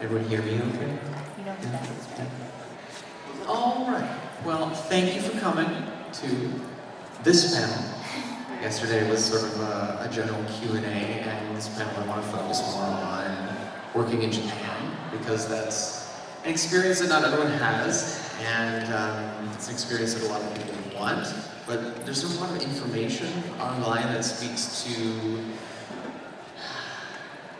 Everyone hear me okay? You know that is right. All right. Well, thank you for coming to this panel. Yesterday was sort of a general Q&A, and this panel I want to focus more on working in Japan, because that's an experience that not everyone has, and it's an experience that a lot of people want, but there's a lot of information online that speaks to,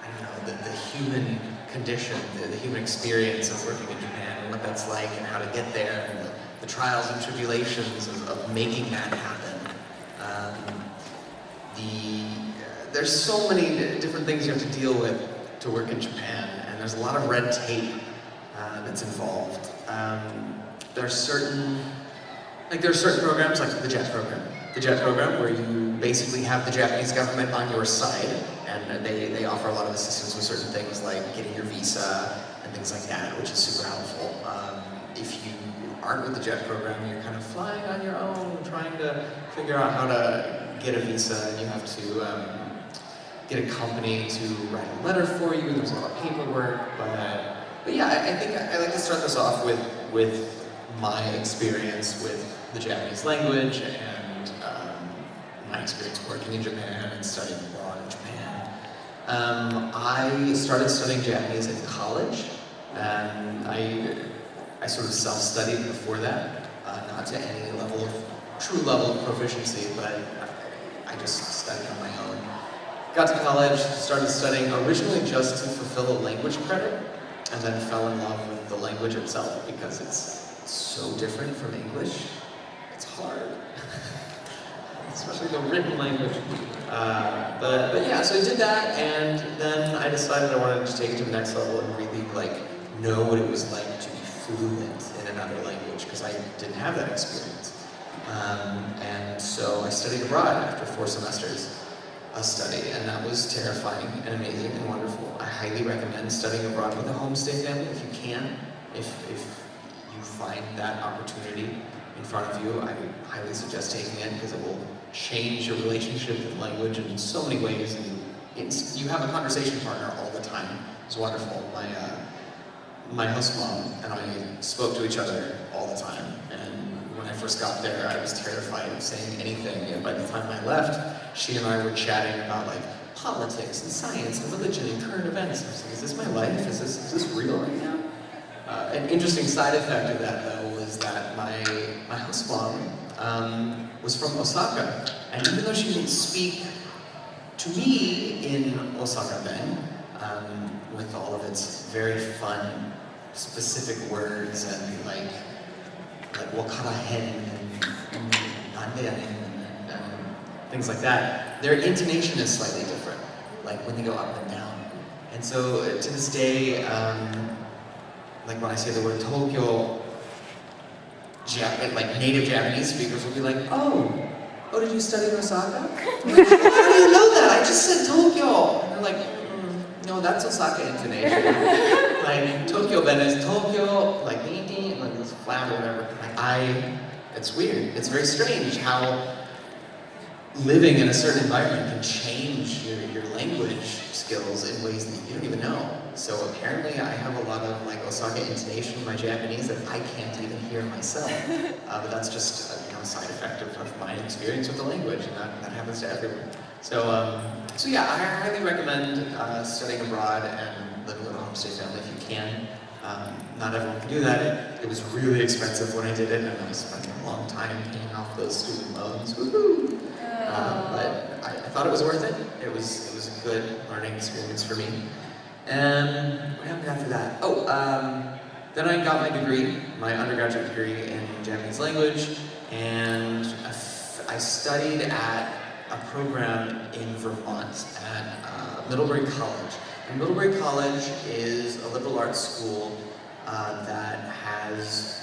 I don't know, the human condition, the human experience of working in Japan, and what that's like, and how to get there, and the trials and tribulations of making that happen. There's so many different things you have to deal with to work in Japan, and there's a lot of red tape that's involved. There are certain programs like the JET program. The JET program, where you basically have the Japanese government on your side, and they offer a lot of assistance with certain things like getting your visa and things like that, which is super helpful. If you aren't with the JET program, you're kind of flying on your own, trying to figure out how to get a visa, and you have to get a company to write a letter for you. There's a lot of paperwork, but yeah, I think I like to start this off with my experience with the Japanese language and my experience working in Japan and studying abroad in Japan. I started studying Japanese in college, and I sort of self-studied before that, not to any true level of proficiency, but I just studied on my own. Got to college, started studying originally just to fulfill a language credit, and then fell in love with the language itself because it's so different from English. It's hard, especially the written language. But yeah, so I did that, and then I decided I wanted to take it to the next level and really know what it was like to be fluent in another language, because I didn't have that experience. And so I studied abroad after 4 semesters of study, and that was terrifying and amazing and wonderful. I highly recommend studying abroad with a homestay family if you can. If you find that opportunity in front of you, I would highly suggest taking it, because it will change your relationship with language in so many ways, and you have a conversation partner all the time. It's wonderful. My host mom and I spoke to each other all the time, and when I first got there, I was terrified of saying anything, and by the time I left, she and I were chatting about politics and science and religion and current events. I was like, is this my life? Is this real right now? An interesting side effect of that, though, was that my host mom was from Osaka, and even though she didn't speak to me in Osaka then, with all of its very fun, specific words and like wakara hen and nande and things like that, their intonation is slightly different, like when they go up and down. And so to this day, when I say the word Tokyo, native Japanese speakers will be like, oh, did you study in Osaka? How do you know that? I just said Tokyo. And they're like, no, that's Osaka intonation. Tokyo Ben is Tokyo, this flat or whatever. It's weird. It's very strange how living in a certain environment can change your language skills in ways that you don't even know. So apparently I have a lot of Osaka intonation in my Japanese that I can't even hear myself. But that's just a side effect of my experience with the language, and that happens to everyone. So yeah, I highly recommend studying abroad and living with a homestay family if you can. Not everyone can do that. It was really expensive when I did it, and I was spending a long time paying off those student loans. Woohoo! But I thought it was worth it. It was a good learning experience for me. And what happened after that? Then I got my degree, my undergraduate degree in Japanese language, and I studied at a program in Vermont at Middlebury College. And Middlebury College is a liberal arts school that has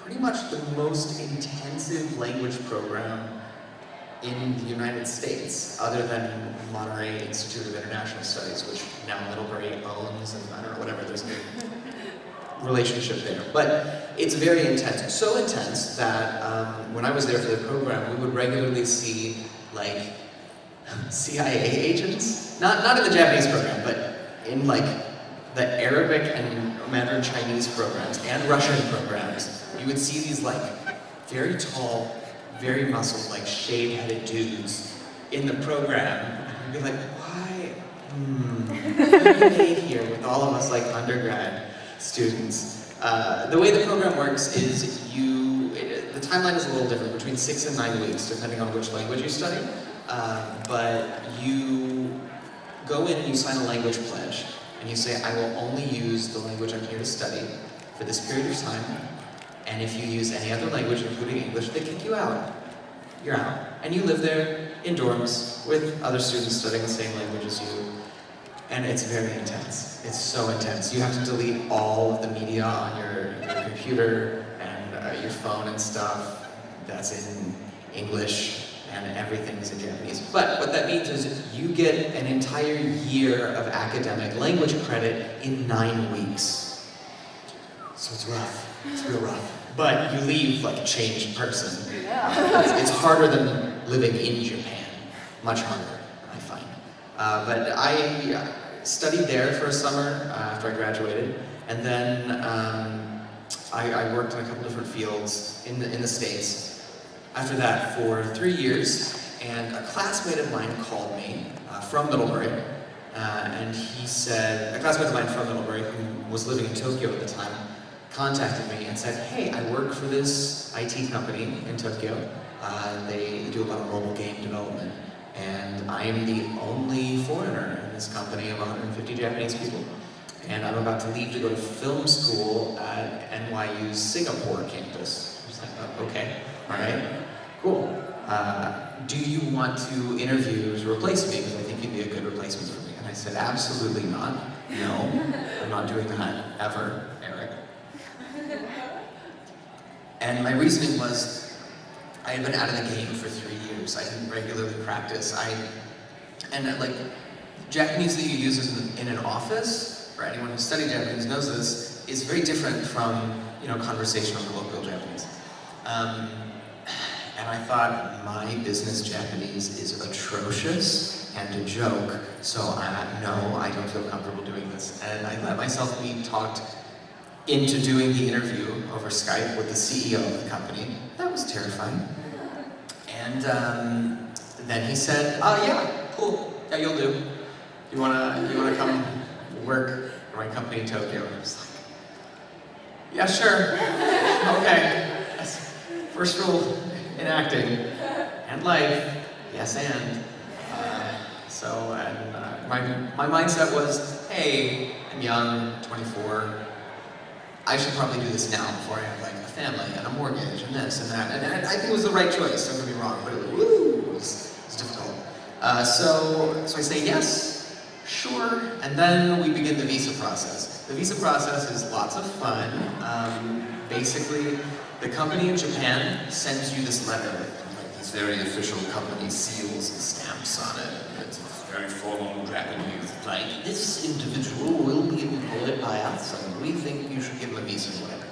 pretty much the most intensive language program in the United States, other than Monterey Institute of International Studies, which now Middlebury owns, and I don't know, whatever, there's a relationship there. But it's very intense, so intense that when I was there for the program, we would regularly see CIA agents, not in the Japanese program, but in the Arabic and Mandarin Chinese programs and Russian programs, you would see these like very tall, very muscled, like shaved-headed dudes in the program. And you'd be like, why? What are you made here with all of us like undergrad students? The way the program works is the timeline is a little different, between 6 and 9 weeks, depending on which language you study. But you go in and you sign a language pledge, and you say, I will only use the language I'm here to study for this period of time, and if you use any other language, including English, they kick you out. You're out. And you live there in dorms with other students studying the same language as you, and it's very intense. It's so intense. You have to delete all of the media on your computer and your phone and stuff that's in English, and everything is in Japanese. But what that means is you get an entire year of academic language credit in 9 weeks. So it's rough. It's real rough. But you leave like a changed person. Yeah. It's harder than living in Japan. Much harder, I find. But I studied there for a summer after I graduated, and then I worked in a couple different fields in the States. After that for 3 years, and a classmate of mine called me from Middlebury, and he said, a classmate of mine from Middlebury who was living in Tokyo at the time, contacted me and said, hey, I work for this IT company in Tokyo. They do a lot of mobile game development, and I am the only foreigner in this company of 150 Japanese people. And I'm about to leave to go to film school at NYU's Singapore campus. I was like, oh, okay, all right, cool. Do you want to interview to replace me? Because I think you'd be a good replacement for me. And I said, absolutely not. No, I'm not doing that ever, Eric. And my reasoning was, I had been out of the game for 3 years. I didn't regularly practice. Japanese that you use in an office, for anyone who's studied Japanese knows this, is very different from, conversational colloquial Japanese. And I thought, my business Japanese is atrocious and a joke, so no, I don't feel comfortable doing this. And I let myself be talked into doing the interview over Skype with the CEO of the company. That was terrifying. And then he said, yeah, cool, yeah, you'll do. You wanna come work for my company in Tokyo? And I was like, yeah, sure, okay. First rule in acting and life, yes and. My mindset was, hey, I'm young, 24, I should probably do this now before I have like a family and a mortgage and this and that. And I think it was the right choice, don't get me wrong, but it was difficult. So I say yes, sure, and then we begin the visa process. The visa process is lots of fun. Basically, the company in Japan sends you this letter with like these very official company seals and stamps on it. It's very formal Japanese. Like, this individual will be employed by us, and we think you should give him a visa or whatever.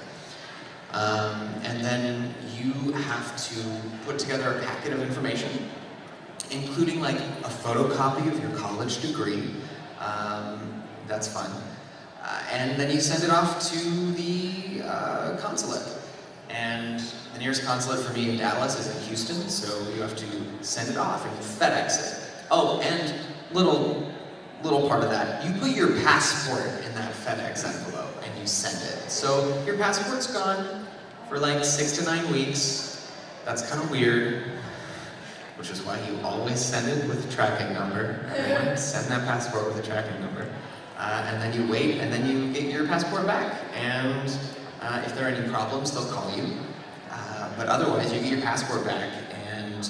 And then you have to put together a packet of information, including like a photocopy of your college degree. That's fun. And then you send it off to the consulate. And the nearest consulate for me in Dallas is in Houston, so you have to send it off and you FedEx it. Oh, and little part of that, you put your passport in that FedEx envelope and you send it. So your passport's gone for like 6 to 9 weeks. That's kind of weird, which is why you always send it with a tracking number. Everyone send that passport with a tracking number. And then you wait, and then you get your passport back. And if there are any problems, they'll call you. But otherwise, you get your passport back. And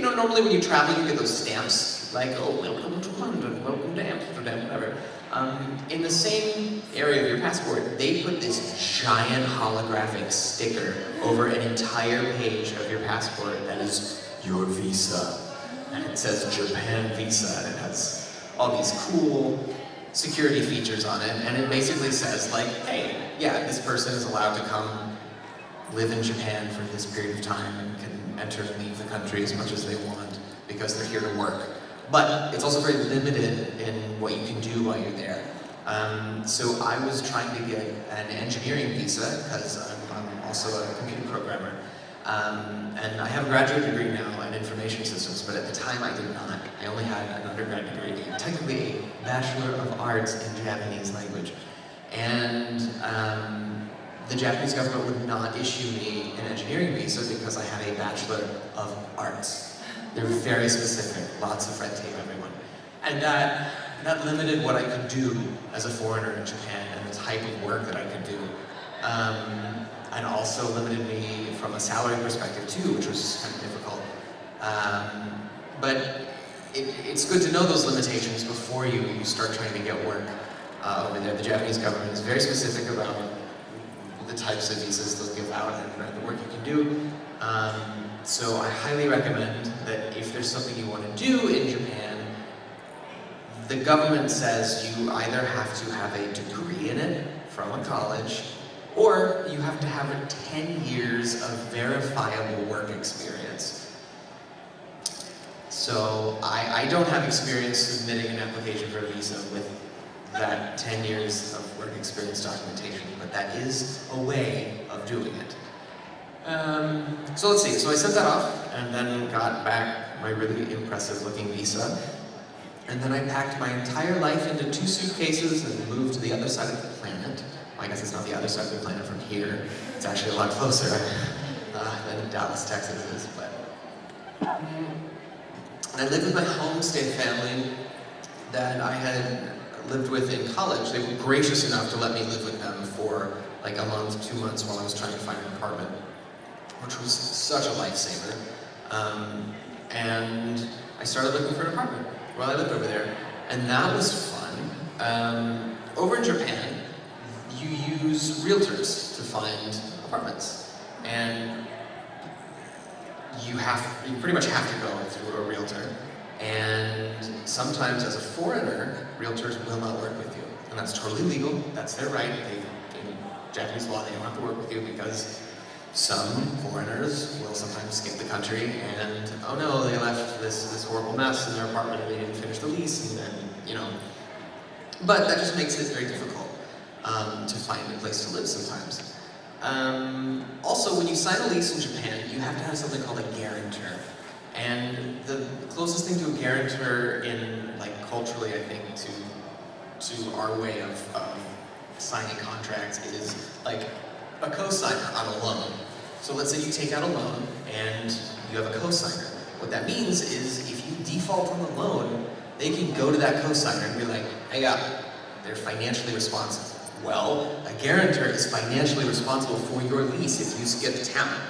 normally when you travel, you get those stamps, like, oh, welcome to London, welcome to Amsterdam, whatever. In the same area of your passport, they put this giant holographic sticker over an entire page of your passport that is your visa. And it says Japan Visa, and it has all these cool security features on it, and it basically says like, hey, yeah, this person is allowed to come live in Japan for this period of time and can enter and leave the country as much as they want because they're here to work. But it's also very limited in what you can do while you're there. So I was trying to get an engineering visa, because I'm also a computer programmer. And I have a graduate degree now in information systems, but at the time I did not. I only had an undergrad degree, technically a Bachelor of Arts in Japanese language. And the Japanese government would not issue me an engineering visa because I had a Bachelor of Arts. They're very specific, lots of red tape, everyone. And that limited what I could do as a foreigner in Japan and the type of work that I could do. And also limited me from a salary perspective too, which was kind of difficult. But it's good to know those limitations before you start trying to get work over there. The Japanese government is very specific about the types of visas they'll give out and the work you can do. So I highly recommend that if there's something you want to do in Japan, the government says you either have to have a degree in it from a college, or you have to have 10 years of verifiable work experience. So I don't have experience submitting an application for a visa with that 10 years of work experience documentation, but that is a way of doing it. So let's see, so I sent that off and then got back my really impressive looking visa. And then I packed my entire life into 2 suitcases and moved to the other side of the planet. Well, I guess it's not the other side of the planet from here. It's actually a lot closer than Dallas, Texas is, but... And I lived with my homestay family that I had lived with in college. They were gracious enough to let me live with them for like a month, 2 months while I was trying to find an apartment, which was such a lifesaver. And I started looking for an apartment while I lived over there, and that was fun. Over in Japan, you use realtors to find apartments, and you pretty much have to go through a realtor. And sometimes, as a foreigner, realtors will not work with you, and that's totally legal. That's their right. In Japanese law, they don't have to work with you because some foreigners will sometimes skip the country and, oh no, they left this horrible mess in their apartment and they didn't finish the lease, and then, you know. But that just makes it very difficult to find a place to live sometimes. Also, when you sign a lease in Japan, you have to have something called a guarantor. And the closest thing to a guarantor in, like, culturally, I think, to our way of signing contracts is, like, a co-signer on a loan. So let's say you take out a loan and you have a co-signer. What that means is if you default on the loan, they can go to that co-signer and be like, hey, they're financially responsible. Well, a guarantor is financially responsible for your lease if you skip town.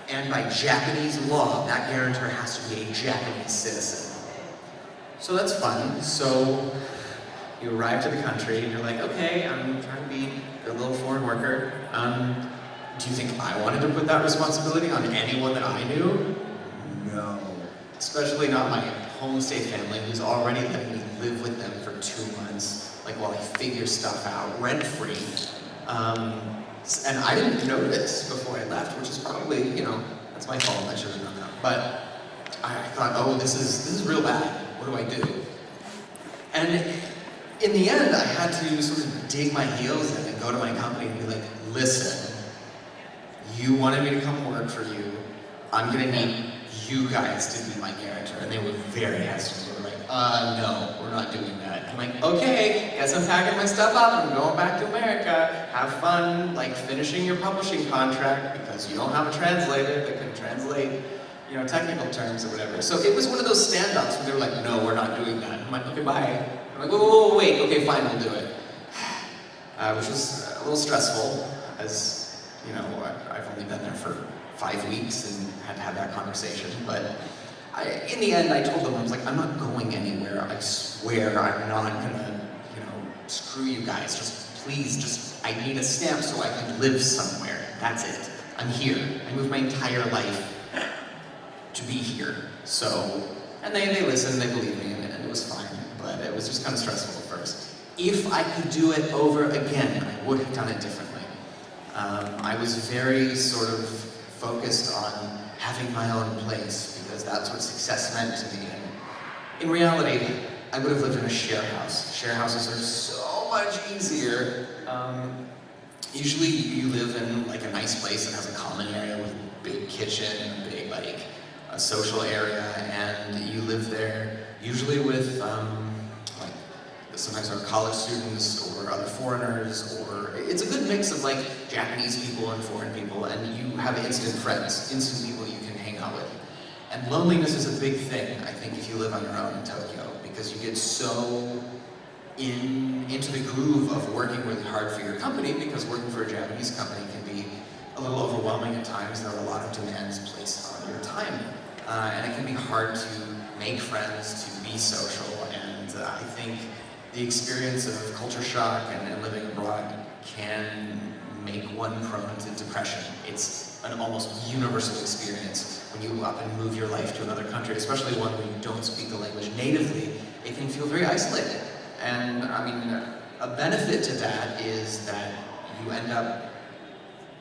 And by Japanese law, that guarantor has to be a Japanese citizen. So that's fun. So you arrive to the country and you're like, okay, I'm trying to be a little foreign worker. Do you think I wanted to put that responsibility on anyone that I knew? No. Especially not my homestay family, who's already letting me live with them for 2 months, like while I figure stuff out, rent-free. And I didn't know this before I left, which is probably, you know, that's my fault, I should have known that. But I thought, oh, this is real bad. What do I do? And in the end, I had to sort of dig my heels in and go to my company and be like, listen, you wanted me to come work for you. I'm gonna need you guys to be my guarantor. And they were very hesitant. They were like, no, we're not doing that. I'm like, okay, guess I'm packing my stuff up. I'm going back to America. Have fun, like, finishing your publishing contract because you don't have a translator that can translate, you know, technical terms or whatever. So it was one of those standoffs where they were like, no, we're not doing that. I'm like, okay, bye. I'm like, whoa, wait, okay, fine, we'll do it. Which was a little stressful, as, you know, I've only been there for 5 weeks and had to have that conversation. But in the end, I told them, I was like, I'm not going anywhere. I swear I'm not gonna, you know, screw you guys. Just please, I need a stamp so I can live somewhere. That's it. I'm here. I moved my entire life to be here. So, and they listened, they believed me, and it was fine. But it was just kind of stressful at first. If I could do it over again, I would have done it differently. I was very sort of focused on having my own place because that's what success meant to me. And in reality, I would have lived in a share house. Share houses are so much easier. Usually you live in like a nice place that has a common area with a big kitchen, a big like a social area, and you live there usually with like sometimes there are college students or other foreigners, or it's a good mix of like Japanese people and foreign people, and you have instant friends, instant people you can hang out with. And loneliness is a big thing, I think, if you live on your own in Tokyo, because you get so into the groove of working really hard for your company, because working for a Japanese company can be a little overwhelming at times. There are a lot of demands placed on your time, and it can be hard to make friends, to be social, and I think the experience of culture shock and living abroad can make one prone to depression. It's an almost universal experience when you up and move your life to another country, especially one where you don't speak the language natively. It can feel very isolated. And I mean, a benefit to that is that you end up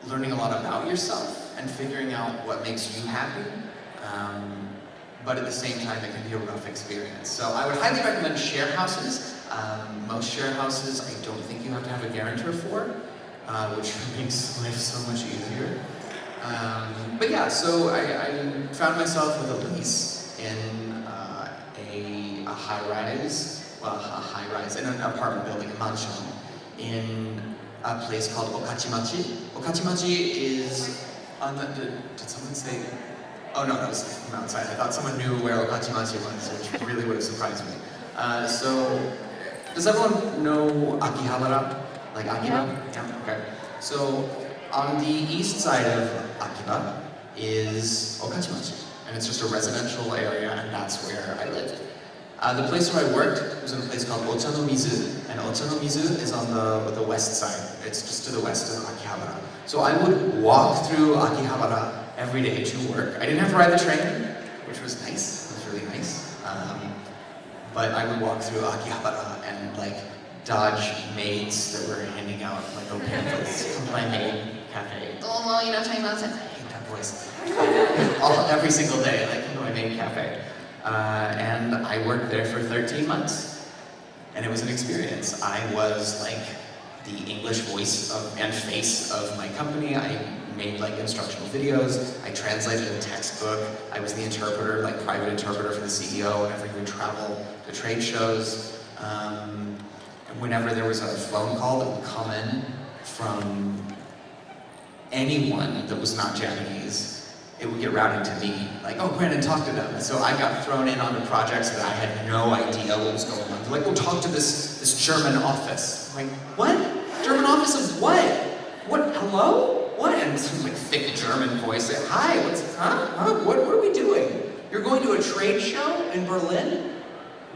learning a lot about yourself and figuring out what makes you happy. But at the same time, it can be a rough experience. So I would highly recommend share houses. Most share houses, I don't think you have to have a guarantor for, which makes life so much easier. But yeah, so I found myself with a lease in a high-rise, in an apartment building, a mansion, in a place called Okachimachi. Okachimachi is on the, did someone say? Oh no, that was from outside. I thought someone knew where Okachimachi was, which really would have surprised me. So, does everyone know Akihabara? Like Akiba? Yeah. Okay. So, on the east side of Akiba is Okachimachi, and it's just a residential area, and that's where I lived. The place where I worked was in a place called Ocha no Mizu, and Ocha no Mizu is on the west side. It's just to the west of Akihabara. So I would walk through Akihabara every day to work. I didn't have to ride the train, which was nice. It was really nice. But I would walk through Akihabara and like dodge maids that were handing out like little pamphlets from my maid cafe. Domo irashaimase. I hate that voice. Every single day, like from my maid cafe. And I worked there for 13 months, and it was an experience. I was like the English voice and face of my company. I made like instructional videos, I translated a textbook, I was the interpreter, like private interpreter for the CEO whenever he would travel to trade shows. And whenever there was a phone call that would come in from anyone that was not Japanese, it would get routed to me, like, oh, Brandon, talk to them. So I got thrown in onto projects that I had no idea what was going on. They're like, oh, talk to this German office. I'm like, what? German office of what? What, hello? What? And some like thick German voice, like, hi, what are we doing? You're going to a trade show in Berlin?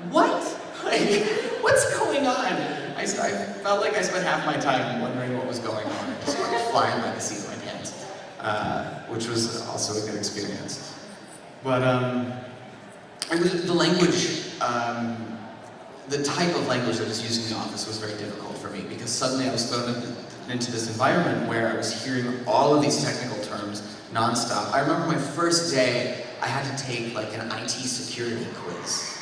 What? Like, what's going on? I felt like I spent half my time wondering what was going on, just like flying by the seat of my pants. Which was also a good experience. But the language, the type of language that was used in the office was very difficult for me, because suddenly I was thrown into this environment where I was hearing all of these technical terms nonstop. I remember my first day, I had to take like an IT security quiz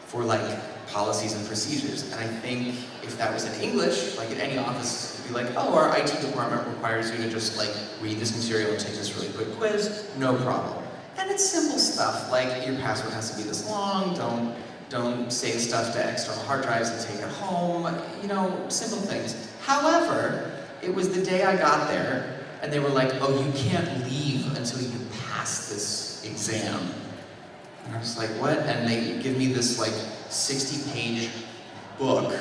for like policies and procedures. And I think if that was in English, like at any office, it'd be like, oh, our IT department requires you to just like read this material and take this really quick quiz, no problem. And it's simple stuff, like your password has to be this long, don't save stuff to external hard drives and take it home, you know, simple things. However, it was the day I got there, and they were like, oh, you can't leave until you pass this exam. And I was like, what? And they give me this like 60-page book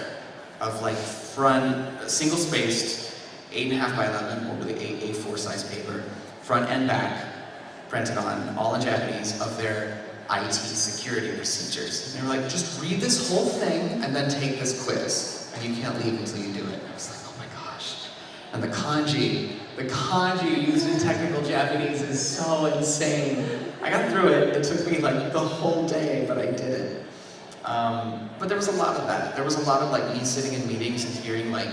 of like front, single-spaced, 8.5 by 11, or really A4 size paper, front and back, printed on, all in Japanese, of their IT security procedures. And they were like, just read this whole thing and then take this quiz, and you can't leave until you do it. I was like, oh my gosh. And the kanji used in technical Japanese is so insane. I got through it. It took me like the whole day, but I did it. But there was a lot of that. There was a lot of like me sitting in meetings and hearing like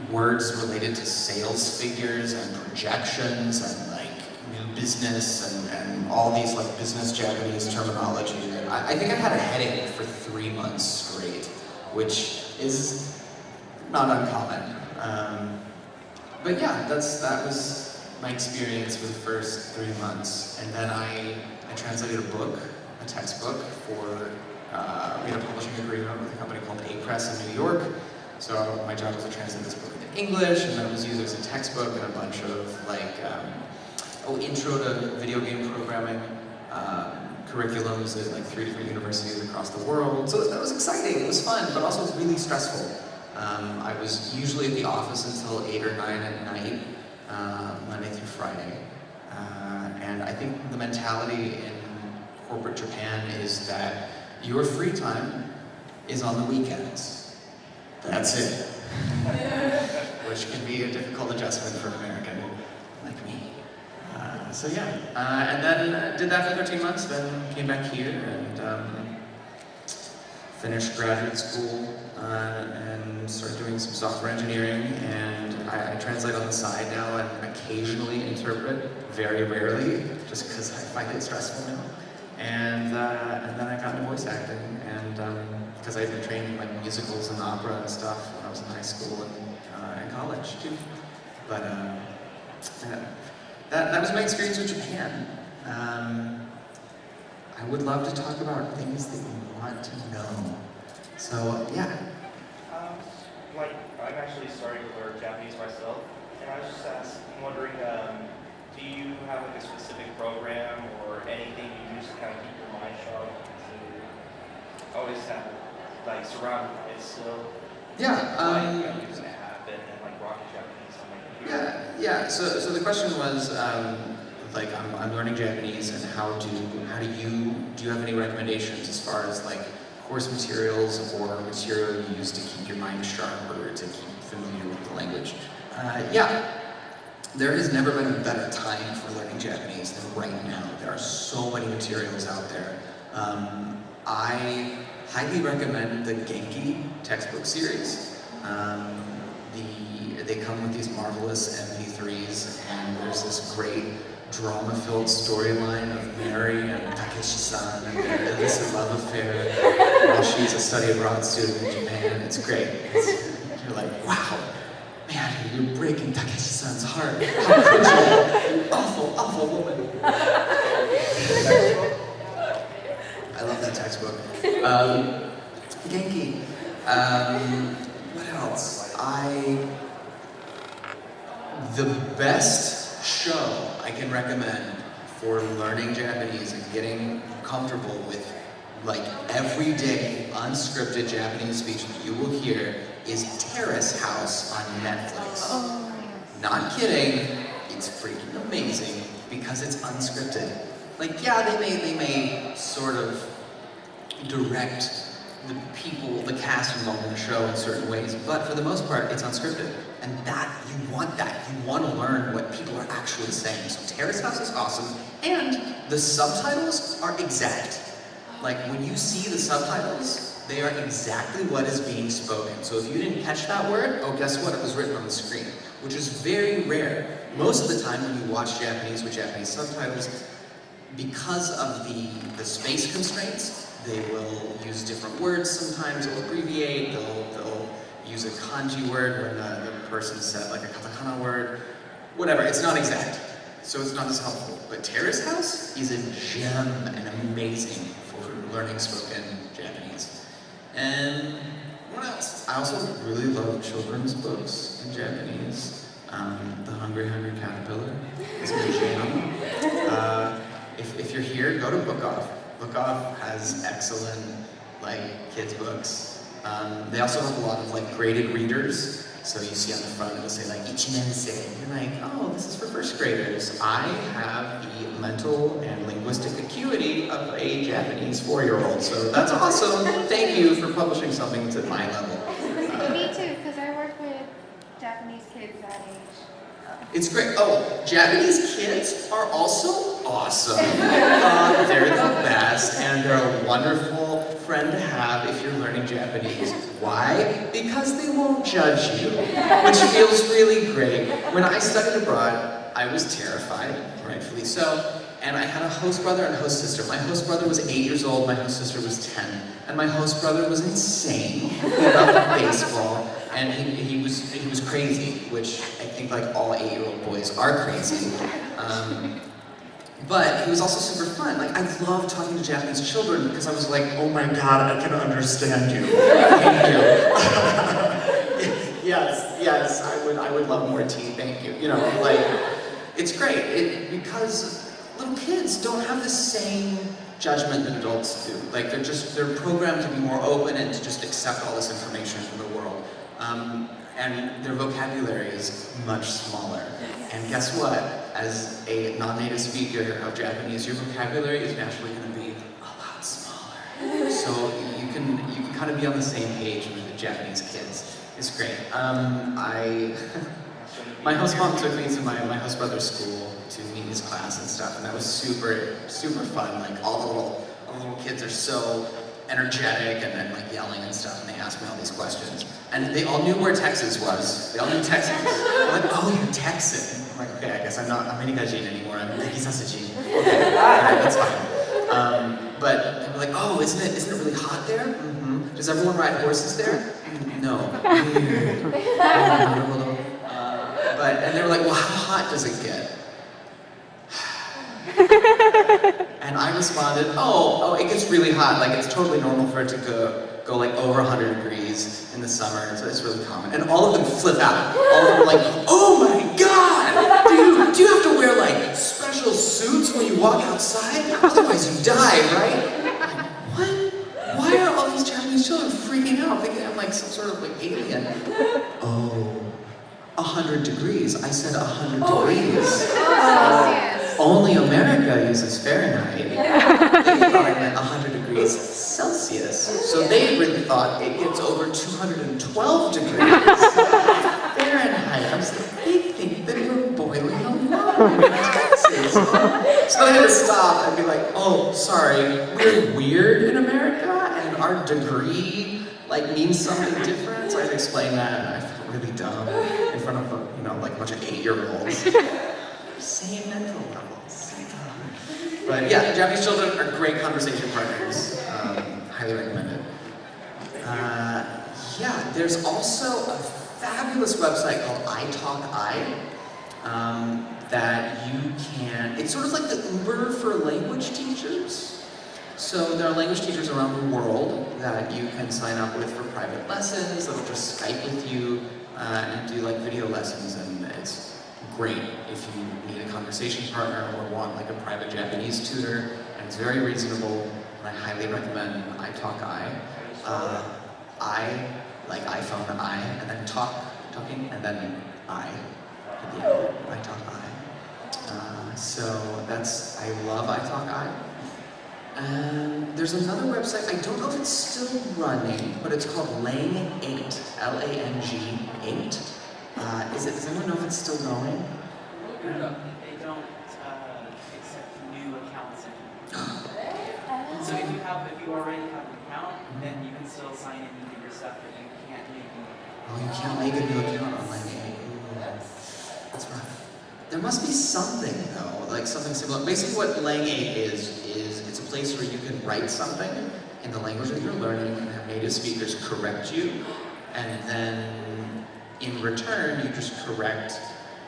words related to sales figures and projections and like new business and all these like business Japanese terminology. I think I had a headache for 3 months straight, which is not uncommon. But yeah, that was my experience for the first 3 months. And then I translated a book, a textbook, for we had a publishing agreement with a company called A Press in New York. So my job was to translate this book into English, and then it was used as a textbook and a bunch of like, intro to video game programming, curriculums at like 3 different universities across the world. So that was exciting, it was fun, but also really stressful. I was usually at the office until 8 or 9 at night, Monday through Friday. And I think the mentality in corporate Japan is that your free time is on the weekends. That's it. Which can be a difficult adjustment for an American like me. So yeah, and then did that for 13 months, then came back here and finished graduate school and started doing some software engineering, and I translate on the side now and occasionally interpret, very rarely, just because I find it stressful now. And then I got into voice acting, and because I had been trained in like musicals and opera and stuff when I was in high school and college too. But that was my experience with Japan. I would love to talk about things that you want to know. So yeah. I'm actually starting to learn Japanese myself, and I was just wondering, do you have like a specific program or anything you use to kind of keep your mind sharp to always have like surrounded by it still? Yeah. Using an app and like rocket Japanese on my computer. Yeah. So the question was, like I'm learning Japanese, and do you have any recommendations as far as like course materials or material you use to keep your mind sharp or to keep familiar with the language? Yeah. There has never been a better time for learning Japanese than right now. There are so many materials out there. I highly recommend the Genki textbook series. They come with these marvelous MP3s, and there's this great drama-filled storyline of Mary and Takeshi-san and their illicit love affair while she's a study abroad student in Japan. It's great. You're like, wow, man, you're breaking Takeshi-san's heart. How could you? Awful, awful woman. I love that textbook. Genki. What else? The best show I can recommend for learning Japanese and getting comfortable with like everyday unscripted Japanese speech that you will hear is Terrace House on Netflix. Oh. Not kidding, it's freaking amazing because it's unscripted. Like, yeah, they may sort of direct the people, the cast involved in the show in certain ways, but for the most part, it's unscripted. And you want that. You want to learn what people are actually saying. So Terrace House is awesome, and the subtitles are exact. Like, when you see the subtitles, they are exactly what is being spoken. So if you didn't catch that word, oh, guess what? It was written on the screen, which is very rare. Most of the time when you watch Japanese with Japanese subtitles, because of the space constraints, they will use different words sometimes, they'll abbreviate, they'll use a kanji word when the person said like a katakana word, whatever, it's not exact, so it's not as helpful. But Terrace House is a gem and amazing for learning spoken Japanese. And what else? I also really love children's books in Japanese. The Hungry Hungry Caterpillar is my jam. If you're here, go to Book Off. Book Off has excellent kids books. They also have a lot of graded readers. So you see on the front it'll say Mcinnis. You're like, oh, this is for first graders. I have the mental and linguistic acuity of a Japanese 4-year-old. So that's awesome. Thank you for publishing something to my level. Me too, because I work with Japanese kids that age. It's great. Oh, Japanese kids are also awesome. They're the best, and they're a wonderful friend to have if you're learning Japanese. Why? Because they won't judge you, which feels really great. When I studied abroad, I was terrified, rightfully so, and I had a host brother and host sister. My host brother was 8 years old, my host sister was 10, and my host brother was insane. He loved baseball. And he was crazy, which I think like all 8-year-old boys are crazy. But he was also super fun. Like, I love talking to Japanese children because I was like, oh my god, I can understand you. Thank you. yes, I would love more tea, thank you. You know, like, it's great. Because little kids don't have the same judgment that adults do. Like, they're programmed to be more open and to just accept all this information from the world. And their vocabulary is much smaller. And guess what? As a non-native speaker of Japanese, your vocabulary is naturally going to be a lot smaller. So you can kind of be on the same page with the Japanese kids. It's great. My host mom took me to my host brother's school to meet his class and stuff, and that was super, super fun. Like all the little kids are so energetic and then like yelling and stuff, and they asked me all these questions. And they all knew where Texas was. They all knew Texas. They're like, oh, you're Texan. I'm like, okay, I guess I'm not American anymore. I'm Tekisasajin. Okay, that's fine. But they were like, oh, isn't it really hot there? Mm-hmm. Does everyone ride horses there? No. And they were like, well, how hot does it get? And I responded, oh, it gets really hot. Like, it's totally normal for it to go like over 100 degrees in the summer, so it's really common. And all of them flip out. All of them are like, oh my god! Do you have to wear like special suits when you walk outside? Otherwise you die, right? Like, what? Why are all these Japanese children freaking out, thinking I'm like some sort of like alien? Oh, 100 degrees. I said 100 degrees. Only America uses Fahrenheit. They thought I meant 100 degrees Celsius. So they really thought it gets over 212 degrees Fahrenheit. I was like, they think that we're boiling alive in Texas. So I had to stop and be like, oh, sorry, we're weird in America and our degree like means something different. So I had to explain that, and I felt really dumb in front of like a bunch of 8-year-olds. Same mental levels. But yeah, Japanese children are great conversation partners. Highly recommend it. Yeah, there's also a fabulous website called iTalkI that you can, it's sort of like the Uber for language teachers. So there are language teachers around the world that you can sign up with for private lessons. They'll just Skype with you and do like video lessons, and it's great if you need a conversation partner or want like a private Japanese tutor, and it's very reasonable, and I highly recommend iTalkI. I, like iPhone I, and then talking, and then I at the end, iTalkI. So I love iTalkI. And there's another website, I don't know if it's still running, but it's called Lang8, L-A-N-G 8. Does anyone know if it's still going? They don't accept new accounts anymore. So if you already have an account, then you can still sign in and do your stuff, but you can't make a new account. Oh, you can't make a new account on Lang8. That's rough. There must be something though, like something similar. Basically what Lang8 is it's a place where you can write something in the language that you're learning and have native speakers correct you, and then in return you just correct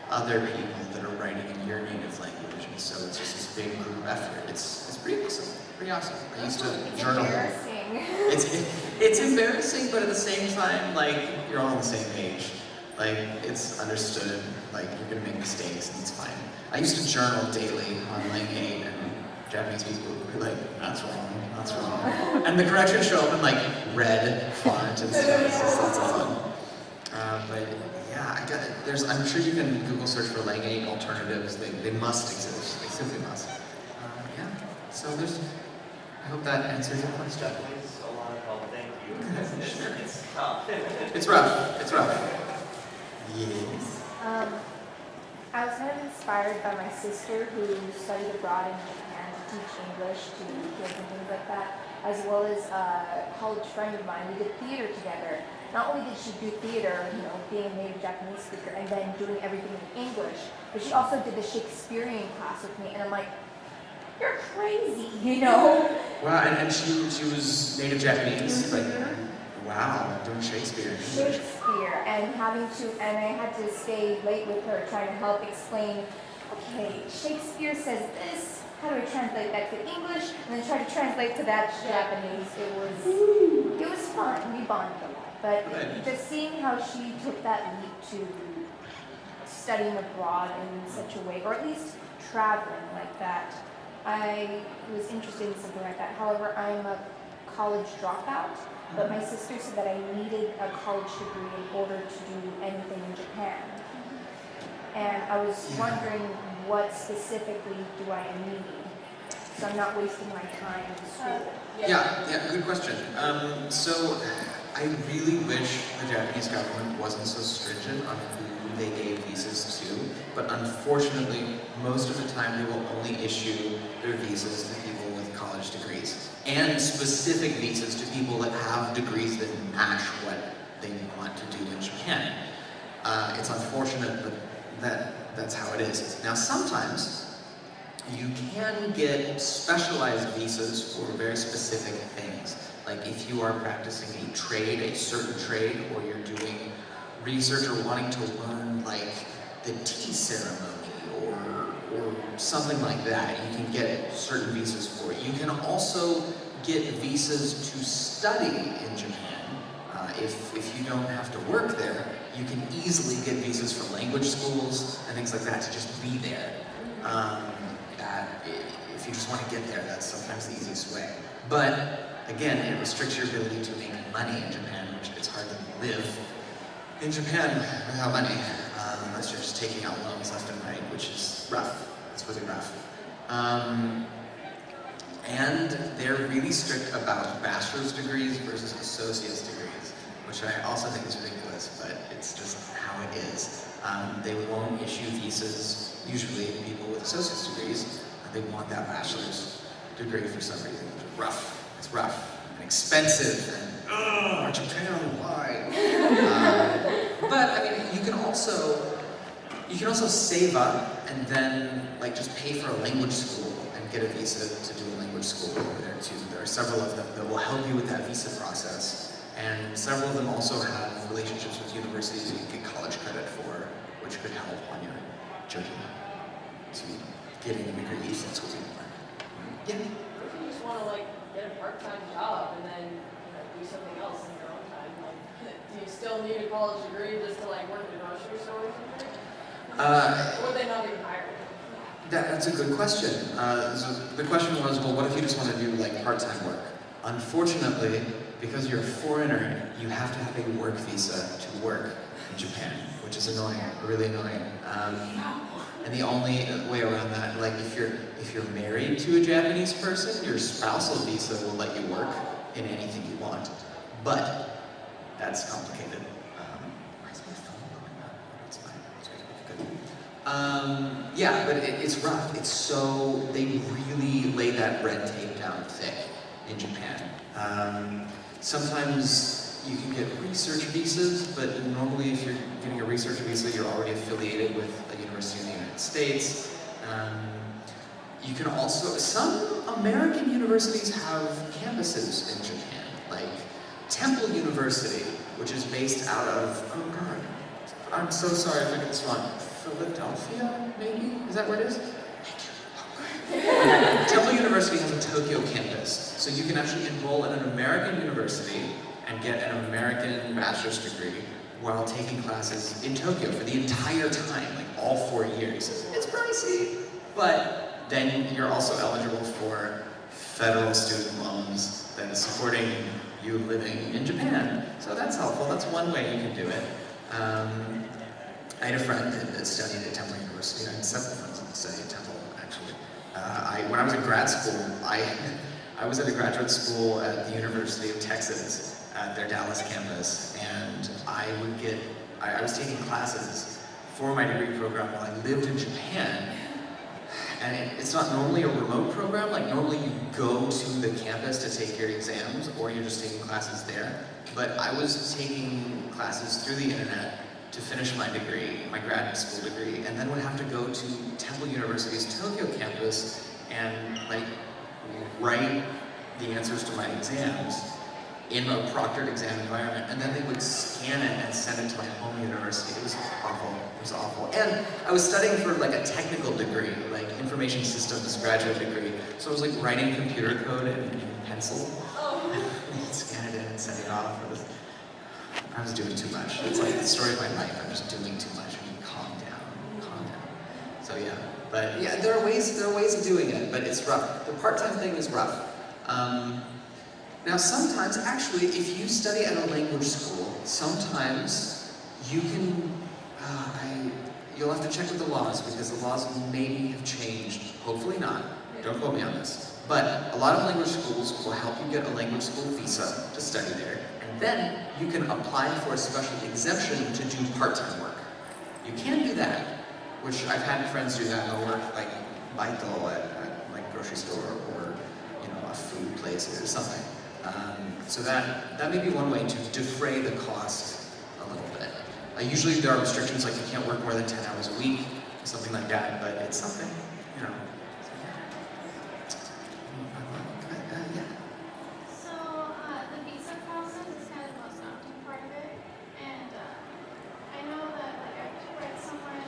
other people that are writing in your native language, and so it's just this big group effort. It's pretty awesome. Pretty awesome. I used to journal. It's embarrassing, but at the same time, like you're all on the same page. Like it's understood. Like you're gonna make mistakes, and it's fine. I used to journal daily on Lang8, and Japanese people would be like, "That's wrong. That's wrong," and the corrections show up in like red font and stuff. It's just lots of fun. But yeah, I'm sure you can Google search for Lang8 alternatives. They must exist. They simply must. Yeah. So I hope that answers your question. Definitely a lot of help. Thank you. Sure. It's tough. It's rough. It's rough. Yes. I was kind of inspired by my sister who studied abroad in Japan to teach English to kids and things like that, as well as a college friend of mine. We did theater together. Not only did she do theater, being a native Japanese speaker, and then doing everything in English, but she also did the Shakespearean class with me, and I'm like, you're crazy, Wow, and she was native Japanese? Like, wow. Wow, doing Shakespeare. Shakespeare, and and I had to stay late with her trying to help explain, okay, Shakespeare says this, how do I translate that to English, and then try to translate to that to Japanese. It was fun, we bonded a lot, but just seeing how she took that leap to studying abroad in such a way, or at least traveling like that, I was interested in something like that. However, I'm a college dropout, but my sister said that I needed a college degree in order to do anything in Japan. And I was wondering what specifically do I need, so I'm not wasting my time in school. Yeah, good question. So I really wish the Japanese government wasn't so stringent on who they gave visas to, but unfortunately, most of the time they will only issue their visas to people with college degrees, and specific visas to people that have degrees that match what they want to do in Japan. It's unfortunate, but that's how it is. Now, sometimes you can get specialized visas for very specific things. Like if you are practicing a trade, a certain trade, or you're doing research or wanting to learn like the tea ceremony or something like that, you can get certain visas for it. You can also get visas to study in Japan. If you don't have to work there, you can easily get visas for language schools and things like that to just be there. If you just want to get there, that's sometimes the easiest way. But again, it restricts your ability to make money in Japan, which it's hard to live in Japan without money, unless you're just taking out loans left and right, which is rough. It's really rough. And they're really strict about bachelor's degrees versus associate's degrees, which I also think is ridiculous, but it's just how it is. They won't issue visas, usually to people with associate's degrees. They want that bachelor's degree for some reason. It's rough. It's rough and expensive and Japan, why? But I mean, you can also save up and then like just pay for a language school and get a visa to do a language school over there too. There are several of them that will help you with that visa process, and several of them also have relationships with universities that you can get college credit for, which could help on your journey to getting a degree if that's what you want. Yeah. What if you just want to like get a part-time job and then do something else in your own time? Like, do you still need a college degree just to like work at a grocery store or something? Or would they not even hire you? That's a good question. So the question was, well, what if you just want to do like part-time work? Unfortunately, because you're a foreigner, you have to have a work visa to work in Japan, which is annoying, really annoying. And the only way around that, like if you're married to a Japanese person, your spousal visa will let you work in anything you want. But that's complicated. Why is my phone blowing up? It's fine. It's good. Yeah, but it's rough. It's so, they really lay that red tape down thick in Japan. Sometimes you can get research visas, but normally if you're getting a research visa, you're already affiliated with a university in the United States. You can also, some American universities have campuses in Japan, like Temple University, which is based out of, oh God, I'm so sorry if I get this wrong, Philadelphia, maybe? Is that where it is? Temple University has a Tokyo campus, so you can actually enroll in an American university and get an American bachelor's degree while taking classes in Tokyo for the entire time, like all 4 years. It's pricey, but then you're also eligible for federal student loans that is supporting you living in Japan. So that's helpful. That's one way you can do it. I had a friend that studied at Temple University. I had several friends that studied at Temple, actually. When I was in grad school, I was at a graduate school at the University of Texas at their Dallas campus, and I was taking classes for my degree program while I lived in Japan. And it's not normally a remote program, like normally you go to the campus to take your exams, or you're just taking classes there. But I was taking classes through the internet to finish my degree, my grad school degree, and then would have to go to Temple University's Tokyo campus and like write the answers to my exams in a proctored exam environment, and then they would scan it and send it to my home university. It was awful. It was awful. And I was studying for like a technical degree, like information systems graduate degree. So I was like writing computer code in pencil. Scan it in and send it off. I was doing too much. It's like the story of my life. I'm just doing too much. I mean, calm down. So yeah, but yeah, there are ways of doing it, but it's rough. The part-time thing is rough. Now sometimes, actually, if you study at a language school, sometimes you can, you'll have to check with the laws, because the laws maybe have changed. Hopefully not. Don't quote me on this. But a lot of language schools will help you get a language school visa to study there, and then you can apply for a special exemption to do part-time work. You can do that, which I've had friends do that. They'll work like baito at like grocery store or a food place or something. So that may be one way to defray the cost a little bit. Usually there are restrictions, like you can't work more than 10 hours a week, something like that, but it's something, So, the visa process is kind of the most daunting part of it, and I know that I've read somewhere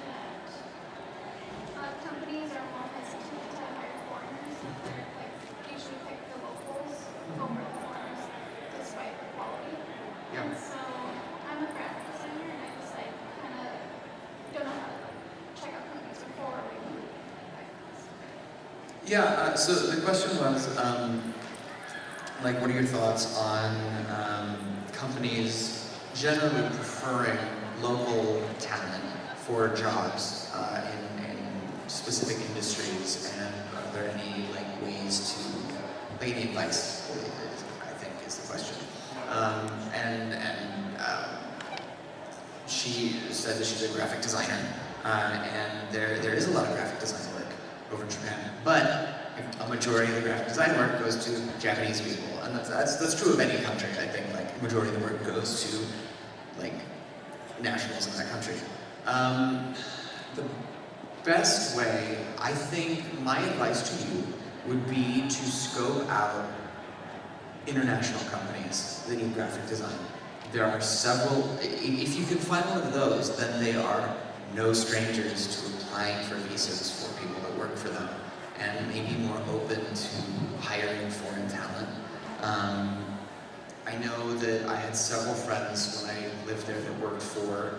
that companies are more hesitant to hire foreigners, and they're usually pick the locals over the foreigners, despite the quality. Yeah. And so, I'm a graphic designer, and I just kind of don't know how to check out companies before we can Yeah, so the question was, what are your thoughts on companies generally preferring local talent for jobs in specific industries, and are there any ways to, any advice, I think is the question. She said that she's a graphic designer, and there is a lot of graphic design work over in Japan, but a majority of the graphic design work goes to Japanese people, and that's true of any country. I think the majority of the work goes to nationals in that country. The best way, I think, my advice to you would be to scope out international companies that need graphic design. There are several. If you can find one of those, then they are no strangers to applying for visas for people that work for them, and maybe more open to hiring foreign talent. I know that I had several friends when I lived there that worked for,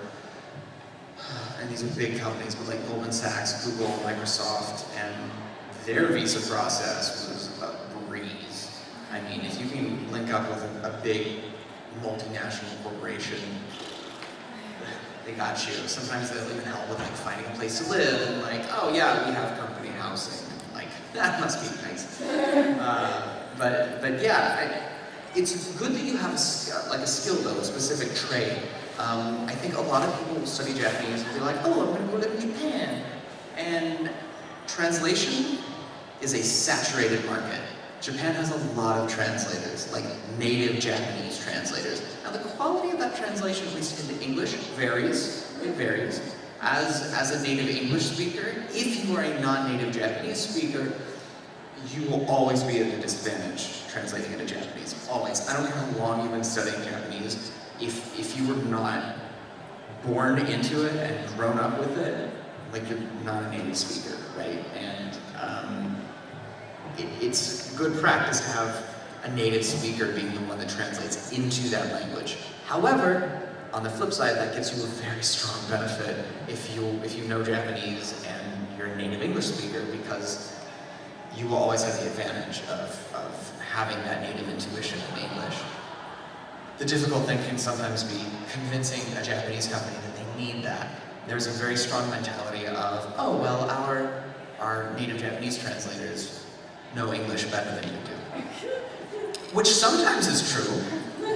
and these are big companies, but like Goldman Sachs, Google, Microsoft, and their visa process was a breeze. I mean, if you can link up with a big multinational corporation, they got you. Sometimes they'll even help with finding a place to live, and oh yeah, we have company housing. That must be nice. But yeah, it's good that you have a skill though, a specific trade. I think a lot of people will study Japanese and be like, oh, I'm going to go live in Japan. And translation is a saturated market. Japan has a lot of translators, native Japanese translators. Now the quality of that translation, at least into English, varies. It varies. As a native English speaker, if you are a non-native Japanese speaker, you will always be at a disadvantage translating into Japanese. Always. I don't care how long you've been studying Japanese. If you were not born into it and grown up with it, you're not a native speaker, right? And it's good practice to have a native speaker being the one that translates into that language. However, on the flip side, that gives you a very strong benefit if you know Japanese and you're a native English speaker, because you will always have the advantage of having that native intuition in English. The difficult thing can sometimes be convincing a Japanese company that they need that. There's a very strong mentality of, oh, well, our native Japanese translators know English better than you do. Which sometimes is true,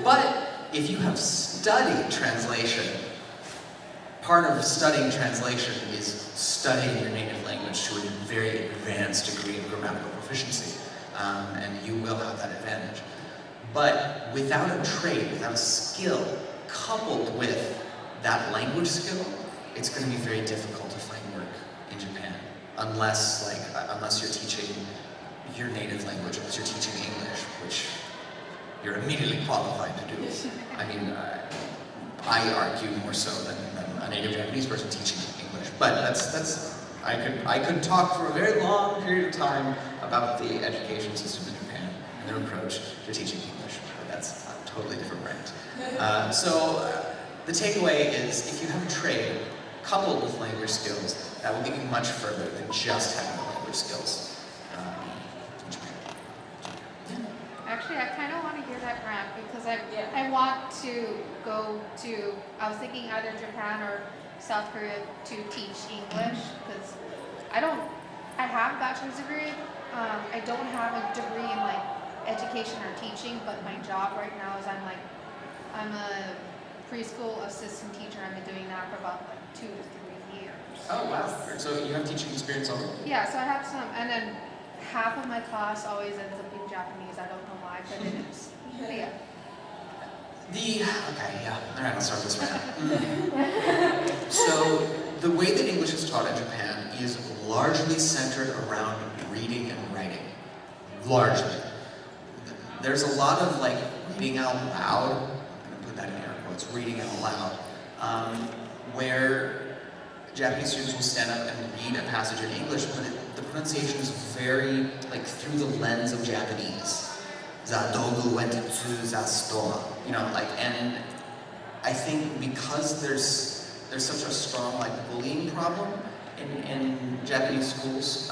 but if you have studied translation, part of studying translation is studying your native language to a very advanced degree of grammatical proficiency, and you will have that advantage. But without a trade, without a skill, coupled with that language skill, it's going to be very difficult to find work in Japan, unless you're teaching your native language, unless you're teaching English, which you're immediately qualified to do. I mean, I argue more so than a native Japanese person teaching English. But I could talk for a very long period of time about the education system in Japan and their approach to teaching English. But that's a totally different rant. The takeaway is, if you have a trade coupled with language skills, that will get you much further than just having the language skills in Japan. Actually, I kind of want to hear that rant because Yeah. I want to go to, I was thinking either Japan or South Korea to teach English because I have a bachelor's degree. I don't have a degree in like education or teaching, but my job right now is I'm a preschool assistant teacher. I've been doing that for about like 2 to 3 years. Oh wow! So you have teaching experience already? Yeah, so I have some, and then half of my class always ends up being Japanese. I don't know why, but it is. But yeah. All right, I'll start this rant. So the way that English is taught in Japan is largely centered around reading and writing. Largely. There's a lot of like reading out loud. I'm gonna put that in air quotes. Reading out loud, where Japanese students will stand up and read a passage in English, but the pronunciation is very like through the lens of Japanese. The dogu went to the store, you know, like, and I think because there's such a strong like bullying problem in Japanese schools,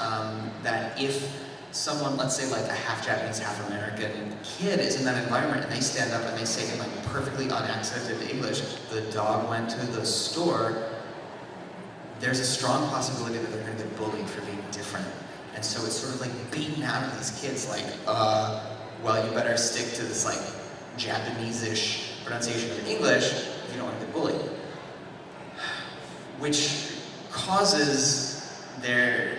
that if someone, let's say like a half Japanese, half American kid is in that environment and they stand up and they say in like perfectly unaccented English, the dog went to the store, there's a strong possibility that they're going to get bullied for being different. And so it's sort of like beaten out of these kids like, well, you better stick to this like Japanese-ish pronunciation of English if you don't want to get bullied. Which causes they're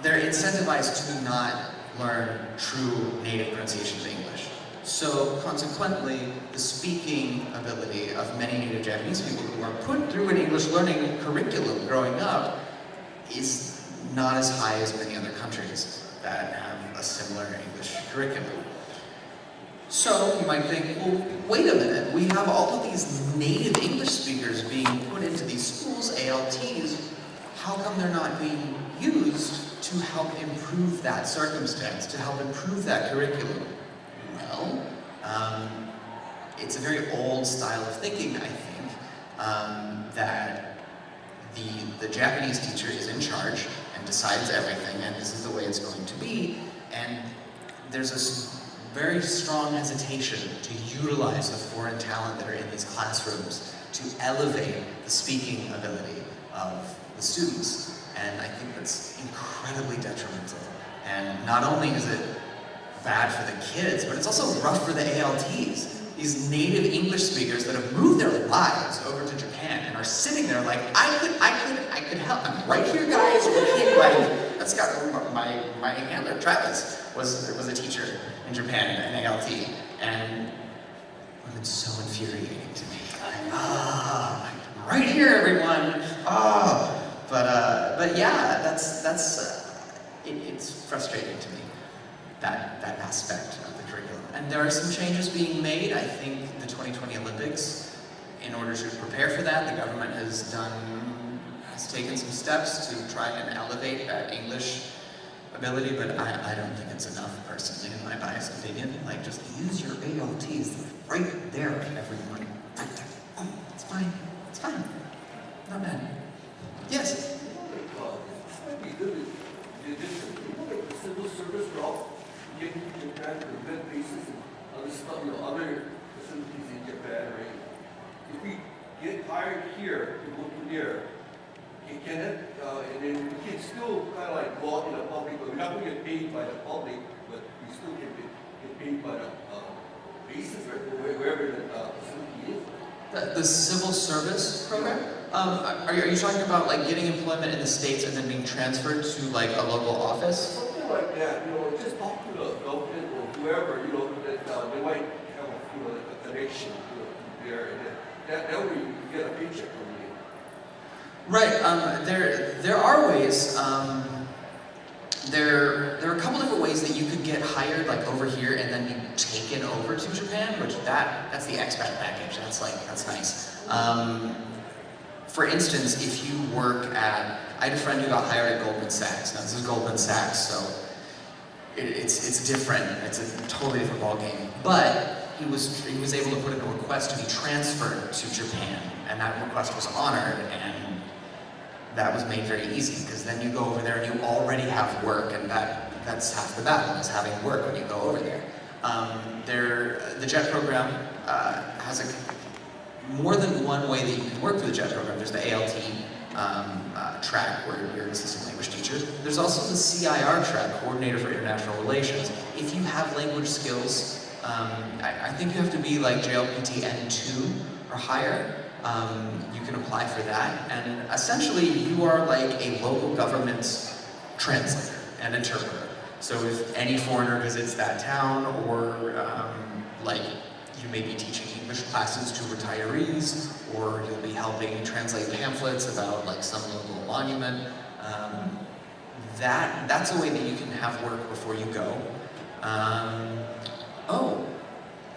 incentivized to not learn true native pronunciation of English. So consequently, the speaking ability of many native Japanese people who are put through an English learning curriculum growing up is not as high as many other countries that have a similar English curriculum. So you might think, well, wait a minute, we have all of these native English speakers being put into these schools, ALTs, how come they're not being used to help improve that circumstance, to help improve that curriculum? Well, it's a very old style of thinking, I think, that the Japanese teacher is in charge and decides everything, and this is the way it's going to be, and there's a very strong hesitation to utilize the foreign talent that are in these classrooms to elevate the speaking ability of the students, and I think that's incredibly detrimental. And not only is it bad for the kids, but it's also rough for the ALTs. These native English speakers that have moved their lives over to Japan and are sitting there like, I could help. I'm right here, guys. Working like, that's got my handler Travis was a teacher in Japan, an ALT, and it's so infuriating to me. Like, I'm right here, everyone. But yeah, it's frustrating to me. That aspect of the curriculum. And there are some changes being made. I think the 2020 Olympics, in order to prepare for that, the government has taken some steps to try and elevate that English ability, but I don't think it's enough, personally, in my biased opinion. Like, just use your ALTs right there every morning. Right there. Oh, it's fine. It's fine. Not bad. Yes? This might be good. The civil service route, getting to Japan on a good basis and other stuff, other facilities in Japan, right? If we get hired here to go to there, can it, and then we can still kind of like go out in the public, but we're not going to get paid by the public, but we still get paid by the basis, right? Wherever the facility is. The civil service program? Are you talking about like getting employment in the States and then being transferred to like a local office? Something like that, just talk to the government or whoever, that they might have a connection to there, and then that way you get a paycheck from me. Right. There are ways. there are a couple different ways that you could get hired, like over here, and then be taken over to Japan, which that's the expat package. That's nice. For instance, if you work at, I had a friend who got hired at Goldman Sachs. Now this is Goldman Sachs, so it's different. It's a totally different ballgame. But he was able to put in a request to be transferred to Japan, and that request was honored, and that was made very easy, because then you go over there and you already have work, and that's half the battle, is having work when you go over there. The JET program has more than one way that you can work through the JET program. There's the ALT track, where you're an assistant language teacher. There's also the CIR track, Coordinator for International Relations. If you have language skills, I think you have to be like JLPT N2 or higher. You can apply for that, and essentially you are like a local government's translator and interpreter. So if any foreigner visits that town, or like you may be teaching English classes to retirees, or you'll be helping translate pamphlets about like some local monument, that's a way that you can have work before you go. Oh.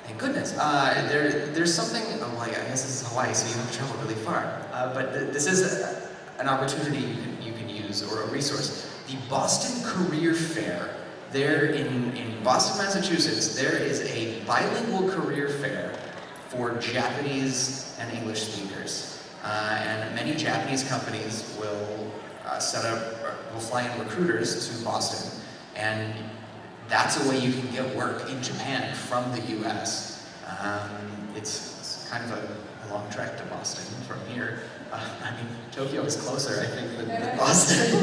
Thank goodness. There's something, oh, I guess this is Hawaii, so you have to travel really far. But this is an opportunity you can use, or a resource. The Boston Career Fair, there in Boston, Massachusetts, there is a bilingual career fair for Japanese and English speakers. And many Japanese companies will will fly in recruiters to Boston, and that's a way you can get work in Japan from the US. It's kind of a long trek to Boston from here. I mean, Tokyo is closer, I think, than Boston.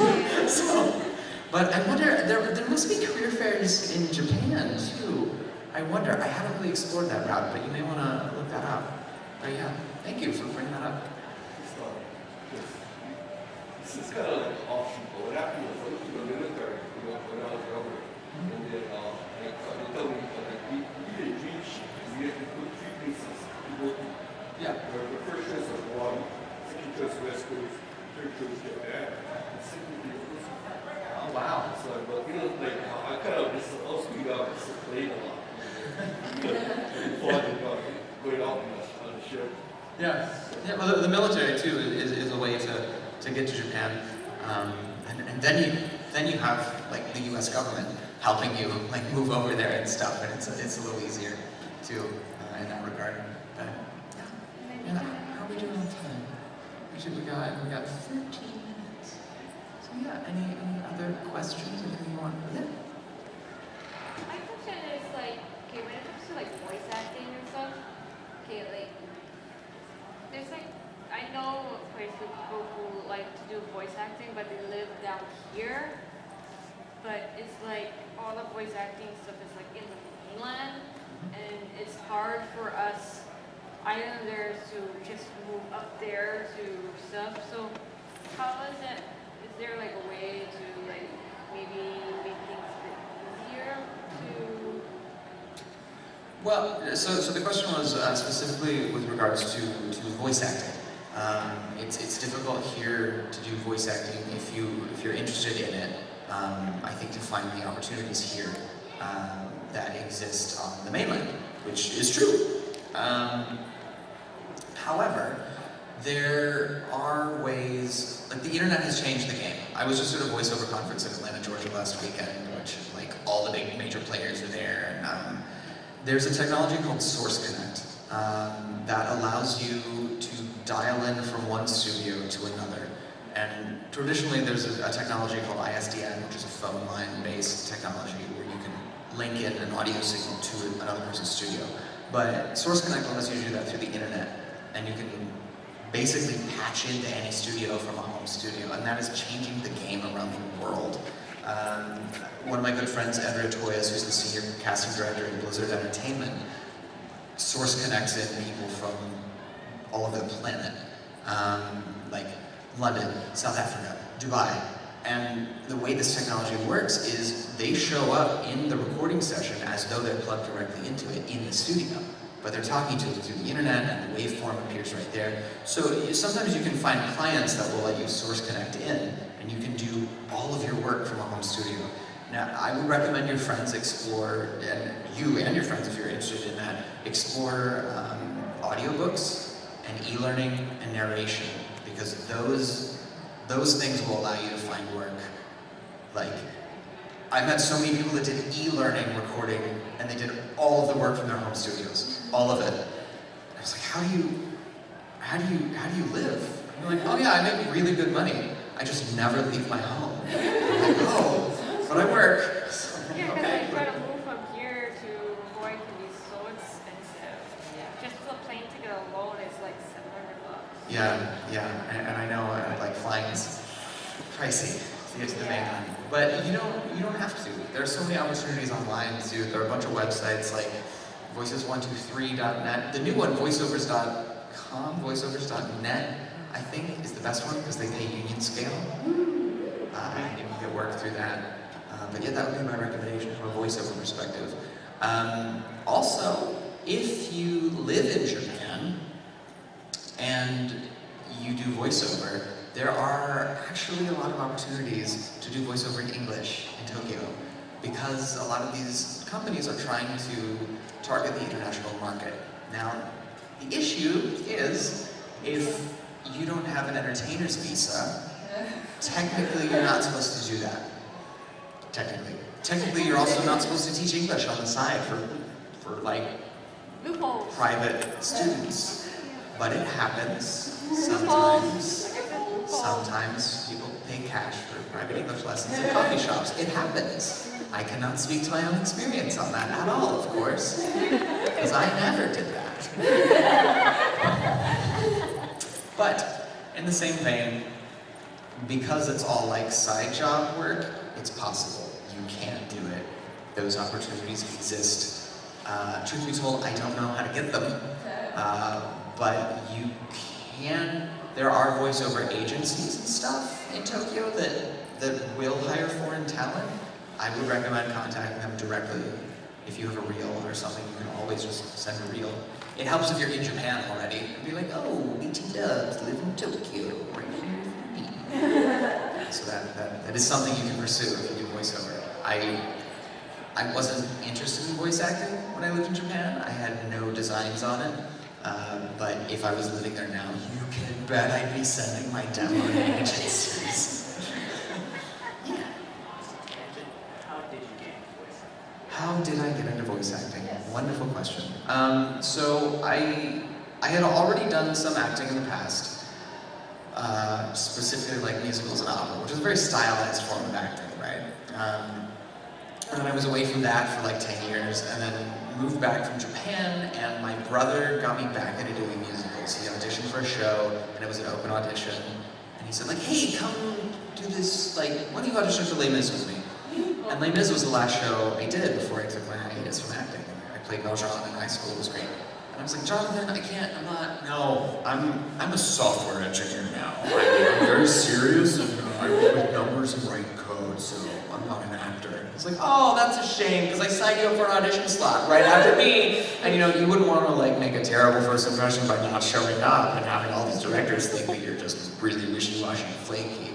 But I wonder, there must be career fairs in Japan too. I wonder, I haven't really explored that route, but you may want to look that up. But yeah, thank you for bringing that up. It's kind of like optional. What happened was, I was in the military, when I was younger. And then they told me that we need a dream sheet. We have to put 3 places to go to. Yeah. The first choice was Hawaii, second choice West Coast, third choice Japan, and second choice. Oh wow. So, but like I kind of just speak up, just played a lot. Fun going out on the ship. Yeah. Yeah. Well, the military too is a way to get to Japan, and then you have like the U.S. government helping you like move over there and stuff, and it's a little easier too in that regard. But yeah, how are we doing on time? Actually, we got 13 minutes. So yeah, any other questions? Anything you want? Yeah. My question is like, okay, when it comes to like voice acting and stuff, okay, like there's like, I know quite a few people who like to do voice acting, but they live down here. But it's like all the voice acting stuff is like in the mainland, and it's hard for us islanders to just move up there to stuff. So how is it? Is there like a way to like maybe make things a bit easier to? Well, so the question was specifically with regards to voice acting. It's difficult here to do voice acting if you're interested in it. I think to find the opportunities here that exist on the mainland, which is true. However, there are ways, like the internet has changed the game. I was just at a voiceover conference in Atlanta, Georgia last weekend, which like all the big major players are there. And there's a technology called Source Connect that allows you to dial in from one studio to another. And traditionally there's a technology called ISDN, which is a phone line-based technology where you can link in an audio signal to another person's studio. But Source Connect allows you to do that through the internet, and you can basically patch into any studio from a home studio, and that is changing the game around the world. One of my good friends, Andrea Toyas, who's the senior casting director at Blizzard Entertainment, Source connects in people from all over the planet, like London, South Africa, Dubai. And the way this technology works is they show up in the recording session as though they're plugged directly into it in the studio. But they're talking to it through the internet, and the waveform appears right there. So sometimes you can find clients that will let you Source Connect in, and and you can do all of your work from a home studio. Now, I would recommend your friends explore, and you and your friends if you're interested in that, explore audiobooks and e-learning and narration, because those things will allow you to find work. Like, I met so many people that did e-learning recording, and they did all of the work from their home studios, all of it. I was like, how do you live? And they're like, oh yeah, I make really good money. I just never leave my home. I'm like, oh, but I work. So, Yeah, because okay. like trying to move from here to Hawaii can be so expensive. Just the plane ticket alone is like $700. Yeah, and I know like flying is pricey to get to the mainland, but you don't have to. There are so many opportunities online too. There are a bunch of websites like voices123.net. The new one, voiceovers.com, voiceovers.net, I think is the best one because they pay union scale. And you can get work through that. But yeah, that would be my recommendation from a voiceover perspective. Also, if you live in Japan and you do voiceover, there are actually a lot of opportunities to do voiceover in English in Tokyo, because a lot of these companies are trying to target the international market. Now, the issue is, if you don't have an entertainer's visa, technically you're not supposed to do that. Technically you're also not supposed to teach English on the side for like Loopholes. private students. But it happens Loopholes. sometimes. Sometimes people pay cash for private English lessons in coffee shops. It happens. I cannot speak to my own experience on that at all, of course, because I never did that. But in the same vein, because it's all like side job work, it's possible. You can do it. Those opportunities exist. Truth be told, I don't know how to get them, but you can. There are voiceover agencies and stuff in Tokyo that will hire foreign talent. I would recommend contacting them directly. If you have a reel or something, you can always just send a reel. It helps if you're in Japan already. And be like, oh, BT Dubs live in Tokyo, right here for me. So that is something you can pursue if you do voiceover. I wasn't interested in voice acting when I lived in Japan. I had no designs on it. But if I was living there now, you can bet I'd be sending my demo to agencies. Yeah. How did you get into voice acting? How did I get into voice acting? Yes. Wonderful question. So I had already done some acting in the past, specifically like musicals and opera, which is a very stylized form of acting, right? And then I was away from that for like 10 years, and then moved back from Japan, and my brother got me back into doing musicals. He auditioned for a show, and it was an open audition, and he said like, hey, come do this, like, why don't you audition for Les Mis with me? And Les Mis was the last show I did before I took my hiatus from acting. I played Valjean in high school, it was great. And I was like, Jonathan, I can't, I'm not, no, I'm a software engineer now. I'm very serious, and I work with numbers and write code, so I'm not an actor. It's like, oh, that's a shame, because I signed you up for an audition slot right after me. And you wouldn't want to like make a terrible first impression by not showing up and having all these directors think that you're just really wishy-washy and flaky.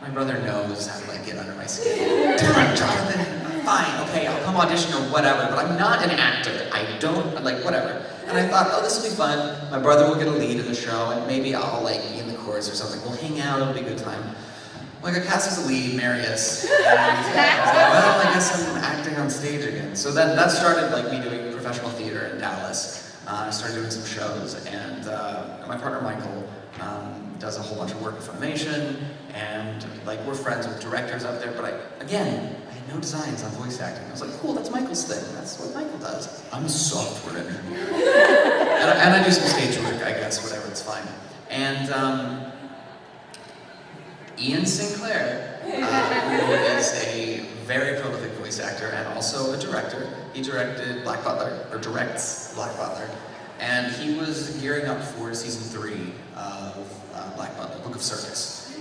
My brother knows how to like get under my skin. Jonathan, fine, okay, I'll come audition or whatever, but I'm not an actor. I don't, like, whatever. And I thought, oh, this will be fun. My brother will get a lead in the show, and maybe I'll like be in the chorus or something. We'll hang out, it'll be a good time. Well, I got cast as a lead, Marius. And I was like, well, I guess I'm acting on stage again. So that started like me doing professional theater in Dallas. I started doing some shows, and my partner Michael does a whole bunch of work in Funimation, and like we're friends with directors up there, but I had no designs on voice acting. I was like, cool, that's Michael's thing. That's what Michael does. I'm a software engineer. and I do some stage work, I guess, whatever, it's fine. And Ian Sinclair, who is a very prolific voice actor and also a director. He directed Black Butler, or directs Black Butler, and he was gearing up for season 3 of Black Butler, Book of Circus.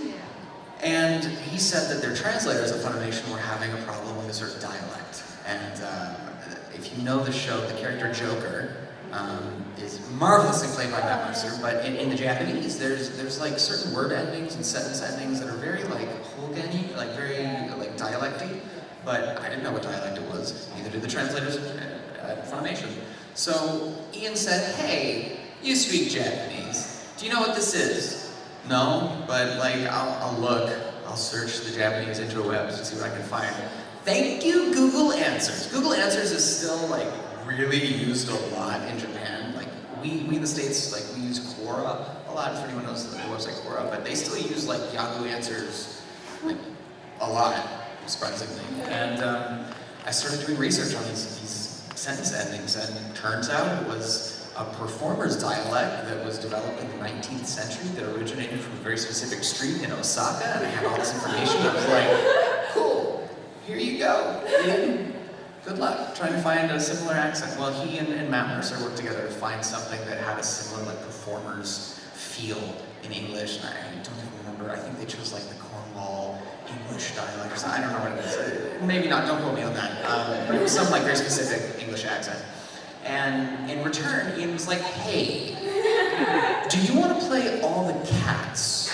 And he said that their translators at Funimation were having a problem with a certain dialect. And if you know the show, the character Joker, is marvelously played by Matt Mercer, but in the Japanese, there's like certain word endings and sentence endings that are very like Hogan-y, like very like dialecty, but I didn't know what dialect it was, neither did the translators at Funimation. So Ian said, hey, you speak Japanese, do you know what this is? No, but like I'll look, I'll search the Japanese interwebs to see what I can find. Thank you, Google Answers. Google Answers is still like really used a lot in Japan. Like we in the States, like we use Quora a lot, if anyone knows the website Quora, but they still use like Yahoo Answers like a lot, surprisingly. And I started doing research on these sentence endings, and it turns out it was a performer's dialect that was developed in the 19th century that originated from a very specific street in Osaka, and I had all this information. I was like, cool, here you go. Ian, good luck trying to find a similar accent. Well, he and Matt Mercer worked together to find something that had a similar like performer's feel in English, and I don't even remember, I think they chose like the Cornwall English dialect or something, I don't know what it is. Maybe not, don't quote me on that. But it was some like very specific English accent. And in return, Ian was like, hey, do you want to play all the cats?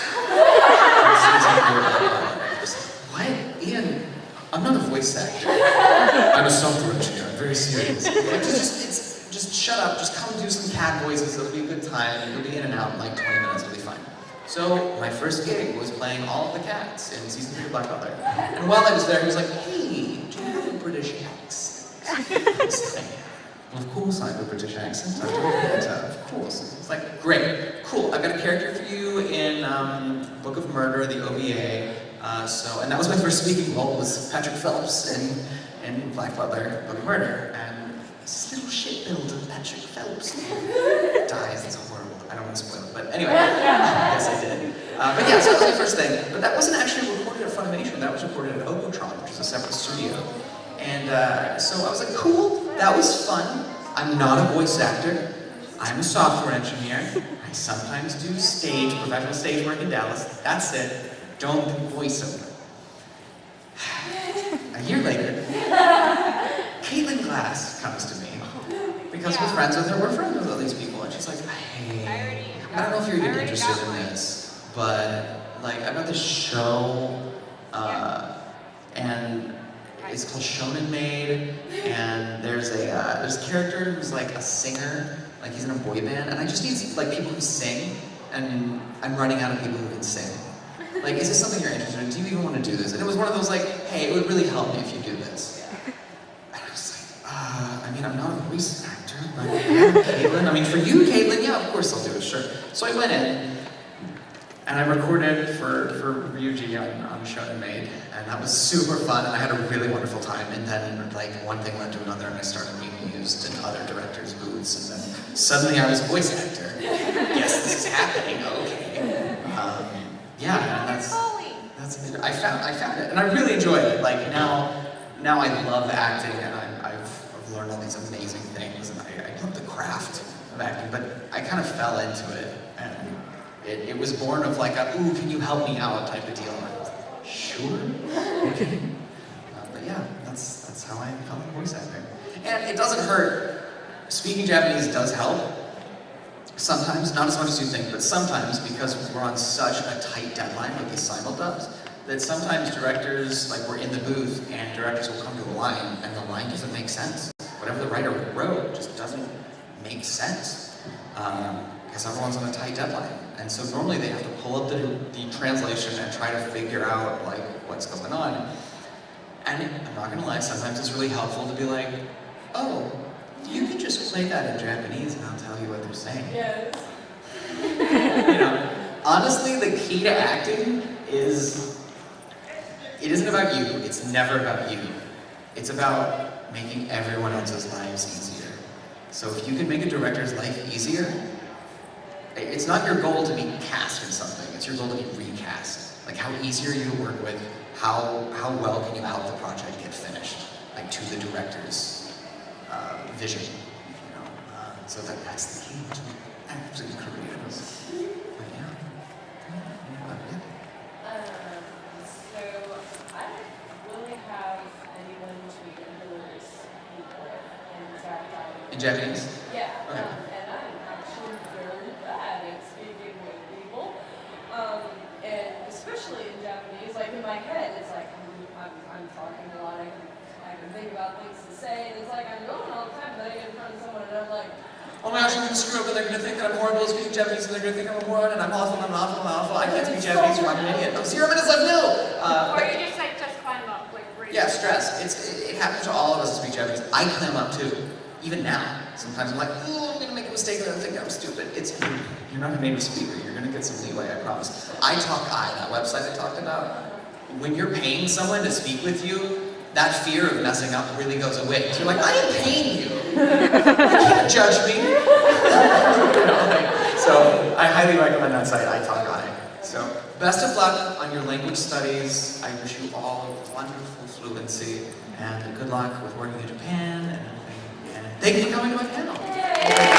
What? Ian, I'm not a voice actor. I'm a software engineer, I'm very serious. Like, just shut up, just come do some cat voices, it'll be a good time, you'll be in and out in like 20 minutes, it'll be fine. So my first gig was playing all of the cats in season 3 of Black Butler. And while I was there, he was like, hey, do you have a British accent? I was like, well, of course I have a British accent, I'm doing theatre, of course. It's like, great, cool, I've got a character for you in Book of Murder, the OVA. And that was my first speaking role, was Patrick Phelps in Black Butler, Book of Murder. And this little shitbuilder, Patrick Phelps, dies, it's horrible. I don't want to spoil it, but anyway, yes I did. But yeah, so that was my first thing. But that wasn't actually recorded at Funimation, that was recorded at Okotron, which is a separate studio. And so I was like, cool, that was fun. I'm not a voice actor. I'm a software engineer. I sometimes do professional stage work in Dallas. That's it. Don't do voiceover. A year later, Caitlin Glass comes to me because we're friends with her. We're friends with all these people, and she's like, "Hey, I don't know if you're even interested in this, but like I've got this show, and it's called Shonen Maid, and there's a character who's like a singer, like he's in a boy band, and I just need like people who sing, and I'm running out of people who can sing. Like, is this something you're interested in? Do you even want to do this?" And it was one of those like, hey, it would really help me if you do this. And I was like, I mean, I'm not a voice actor, but yeah, Caitlin. I mean, for you, Caitlin, yeah, of course I'll do it, sure. So I went in, and I recorded for Ryuji on Shonen Maid, and that was super fun, and I had a really wonderful time. And then, like, one thing led to another, and I started being used in other directors' booths, and then suddenly I was a voice actor. Yes, this is happening, okay. Yeah, and that's I found it, and I really enjoy it. Like now I love acting, and I've learned all these amazing things, and I love the craft of acting. But I kind of fell into it, and it was born of like a ooh, can you help me out type of deal. And I was like, sure, okay. But yeah, that's how I fell into voice acting, and it doesn't hurt. Speaking Japanese does help. Sometimes, not as much as you think, but sometimes, because we're on such a tight deadline with these simuldubs, that sometimes directors, like we're in the booth, and directors will come to a line, and the line doesn't make sense. Whatever the writer wrote just doesn't make sense, because everyone's on a tight deadline. And so normally they have to pull up the translation and try to figure out like what's going on. And I'm not gonna lie, sometimes it's really helpful to be like, oh, you can just play that in Japanese and I'll tell you what they're saying. Yes. You know, honestly, the key to acting is, it isn't about you, it's never about you. It's about making everyone else's lives easier. So if you can make a director's life easier, it's not your goal to be cast in something, it's your goal to be recast. Like how easy are you to work with, how well can you help the project get finished, like to the director's vision, you know. So that's the key to acting careers. But yeah. So I don't really have anyone to endorse people. fact, In Japanese? yeah, Okay. and I'm actually very bad at speaking with people. And especially in Japanese, like in my head, it's like I'm talking a lot. I can think about things to say, and it's like I'm going all the time, but I get in front of someone and I'm like, Oh my gosh, I'm gonna screw up and they're gonna think that I'm horrible at speaking Japanese and they're gonna think I'm a moron and I'm awful and I'm awful and I'm awful. I can't speak Japanese, or I'm an idiot. I'm 0 minutes left, no! Or you just like climb up, like really. Yeah, stress. It happens to all of us to speak Japanese. I clam up too, even now. Sometimes I'm like, oh, I'm gonna make a mistake and I think I'm stupid. You're not a native speaker. You're gonna get some leeway, I promise. that website I talked about. When you're paying someone to speak with you, that fear of messing up really goes away. So you're like, I am paying you. You can't judge me. So I highly recommend that site, iTalkAI. So best of luck on your language studies. I wish you all wonderful fluency and good luck with working in Japan and everything. And thank you for coming to my panel.